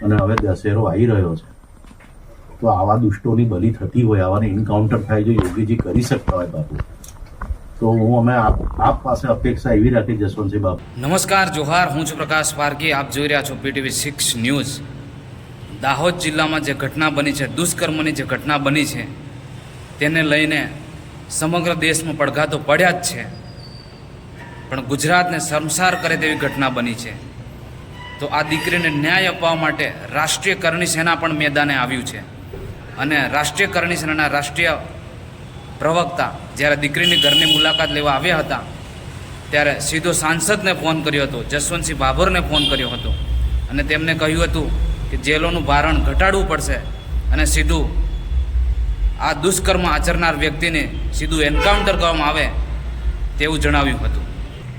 અને હવે દશેરો આવી રહ્યો છે, તો આવા દુષ્ટોની બલી થતી હોય, આવાને એન્કાઉન્ટર થાય, જો યોગીજી કરી શકતા હોય બાપુ, તો હું અમે આપ પાસે અપેક્ષા એવી રાખી જસવંતસિંહ બાપુ. નમસ્કાર, જોહાર. હું છું પ્રકાશ પારકી. આપ જોઈ રહ્યા છો PTV 6 ન્યૂઝ. દાહોદ જિલ્લામાં જે ઘટના બની છે, દુષ્કર્મની જે ઘટના બની છે, તેને લઈને સમગ્ર દેશમાં પડઘા તો પડ્યા જ છે, પણ ગુજરાતને શર્મસાર કરે તેવી ઘટના બની છે. તો આ દીકરીને ન્યાય અપાવવા માટે રાષ્ટ્રીય કરણી સેના પણ મેદાને આવ્યું છે. અને રાષ્ટ્રીય કરણી સેનાના રાષ્ટ્રીય પ્રવક્તા જ્યારે દીકરીની ઘરની મુલાકાત લેવા આવ્યા હતા, ત્યારે સીધો સાંસદને ફોન કર્યો હતો, જસવંતસિંહ ભાભોરને ફોન કર્યો હતો, અને તેમને કહ્યું હતું કે જેલોનું ભારણ ઘટાડવું પડશે અને સીધું આ દુષ્કર્મ આચરનાર વ્યક્તિને સીધું એન્કાઉન્ટર કરવામાં આવે તેવું જણાવ્યું હતું.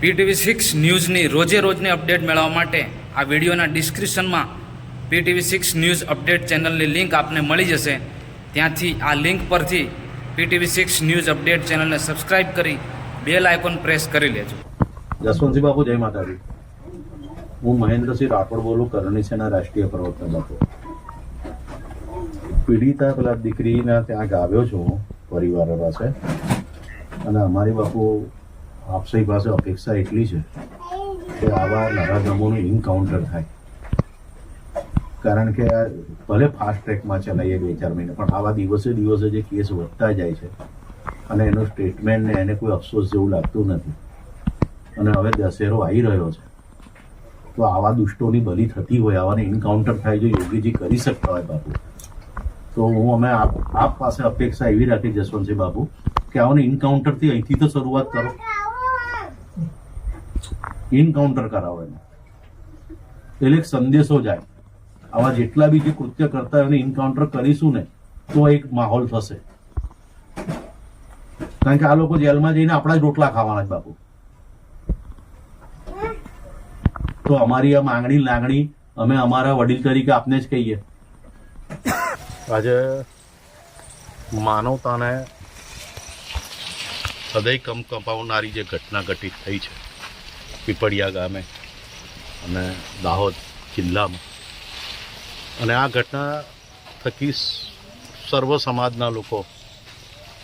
PTV 6 ન્યૂઝની રોજે રોજની અપડેટ મેળવવા માટે આ વિડીયોના ડિસ્ક્રિપ્શનમાં PTV 6 ન્યૂઝ અપડેટ ચેનલની લિંક આપને મળી જશે. ત્યાંથી આ લિંક પરથી PTV 6 ન્યૂઝ અપડેટ ચેનલને સબસ્ક્રાઇબ કરી બેલ આઇકોન પ્રેસ કરી લેજો. જસવંતસિંહ બાપુ, જય માતાજી. હું મહેન્દ્રસિંહ રાઠોડ બોલું, કરણી સેના રાષ્ટ્રીય પ્રવક્તા બાપુ. પીડિતા પેલા દીકરીના ત્યાં આવ્યો છું પરિવાર પાસે, અને અમારી બાપુ આપસી પાસે અપેક્ષા એટલી છે કે આવા નરાધમોનું એન્કાઉન્ટર થાય. કારણ કે ભલે ફાસ્ટ ટ્રેકમાં ચલાવીએ 2-4 મહિને, પણ આવા દિવસે દિવસે જે કેસ વધતા જાય છે અને એનું સ્ટેટમેન્ટ ને એને કોઈ અફસોસ જેવું લાગતું નથી. અને હવે દશેરો આવી રહ્યો છે, તો આવા દુષ્ટોની બલી થતી હોય, આવાને એન્કાઉન્ટર થાય, જો યોગીજી કરી શકતા હોય બાપુ, તો હું અમે આપ પાસે અપેક્ષા એવી રાખી જસવંતસિંહ બાપુ કે આવાને એન્કાઉન્ટરથી અહીંથી તો શરૂઆત કરો, એન્કાઉન્ટર કરાવો એને, એટલે એક સંદેશો જાય. આવા જેટલા બી જે કૃત્ય કરતા હોય એને એન્કાઉન્ટર કરીશું ને તો એક માહોલ થશે. કારણ કે આ લોકો જેલમાં જઈને આપણા જ રોટલા ખાવાના જ બાપુ. તો અમારી આ માંગણી લાગણી અમે અમારા વડીલ તરીકે આપને જ કહીએ. આજે માનવતાને હૃદય કંપાવનારી જે ઘટના ઘટિત થઈ છે પીપળિયા ગામે અને દાહોદ જિલ્લામાં, અને આ ઘટના થકી સર્વ સમાજના લોકો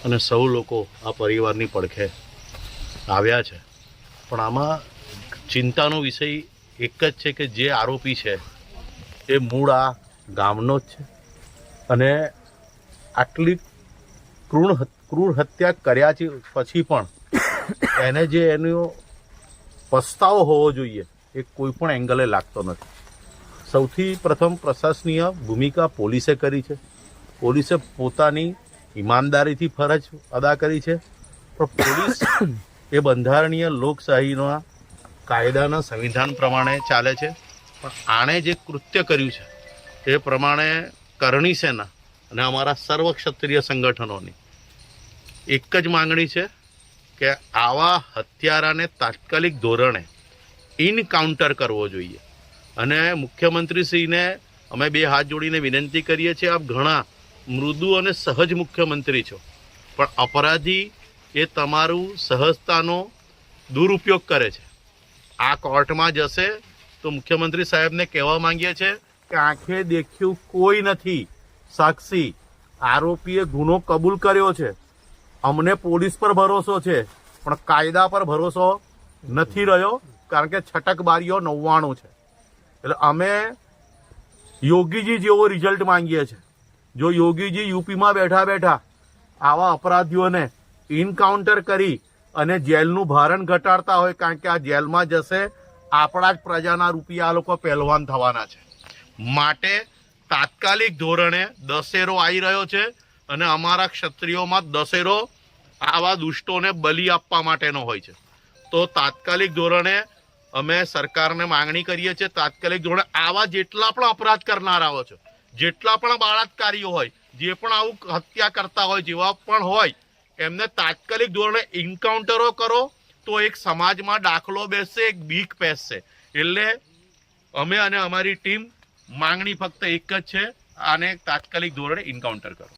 અને સૌ લોકો આ પરિવારની પડખે આવ્યા છે. પણ આમાં ચિંતાનો વિષય એક જ છે કે જે આરોપી છે એ મૂળ આ ગામનો જ છે, અને આટલી ક્રૂર હત્યા કર્યા પછી પણ એને જે એનો પસ્તાવો હોવો જોઈએ એ કોઈ પણ એંગલે લાગતો નથી. સૌથી પ્રથમ પ્રશાસનીય ભૂમિકા પોલીસે કરી છે. પોલીસે પોતાની ઈમાનદારીથી ફરજ અદા કરી છે, પણ પોલીસ એ બંધારણીય લોકશાહીના કાયદાના સંવિધાન પ્રમાણે ચાલે છે. પણ આણે જે કૃત્ય કર્યું છે એ પ્રમાણે કરણી સેના અને અમારા સર્વ ક્ષત્રિય સંગઠનોની એક જ માંગણી છે કે આવા હત્યારાને તાત્કાલિક ધોરણે ઇનકાઉન્ટર કરવો જોઈએ. અને મુખ્યમંત્રીશ્રીને અમે 2 હાથ જોડીને વિનંતી કરીએ છીએ, આપ ઘણા મૃદુ અને સહજ મુખ્યમંત્રી છો, પણ અપરાધી એ તમારું સહજતાનો દુરુપયોગ કરે છે. આ કોર્ટમાં જશે તો મુખ્યમંત્રી સાહેબને કહેવા માંગીએ છીએ કે આંખે દેખ્યું કોઈ નથી સાક્ષી, આરોપીએ ગુનો કબૂલ કર્યો છે, અમને પોલીસ પર ભરોસો છે પણ કાયદા પર ભરોસો નથી રહ્યો, કારણ કે છટકબારીઓ 99 છે. એટલે અમે યોગીજી જેવો રિઝલ્ટ માંગીએ છીએ. જો યોગીજી યુપીમાં બેઠા બેઠા આવા અપરાધીઓને ઇનકાઉન્ટર કરી અને જેલનું ભારણ ઘટાડતા હોય, કારણ કે આ જેલમાં જશે આપણા જ પ્રજાના રૂપિયા આ લોકો પહેલવાન થવાના છે. માટે તાત્કાલિક ધોરણે દશેરો આવી રહ્યો છે અને અમારા ક્ષત્રિયોમાં દશેરો આવા દુષ્ટોને બલી આપવા માટેનો હોય છે. તો તાત્કાલિક ધોરણે અમે સરકારને માંગણી કરીએ છીએ, તાત્કાલિક ધોરણે આવા જેટલા પણ અપરાધ કરનારાઓ છે, જેટલા પણ બળાત્કારીઓ હોય, જે પણ આવું હત્યા કરતા હોય, જેવા પણ હોય, એમને તાત્કાલિક ધોરણે એન્કાઉન્ટરો કરો તો એક સમાજમાં દાખલો બેસશે, એક બીક બેસશે. એટલે અમે અને અમારી ટીમ માંગણી ફક્ત એક જ છે, આને તાત્કાલિક ધોરણે એન્કાઉન્ટર કરો.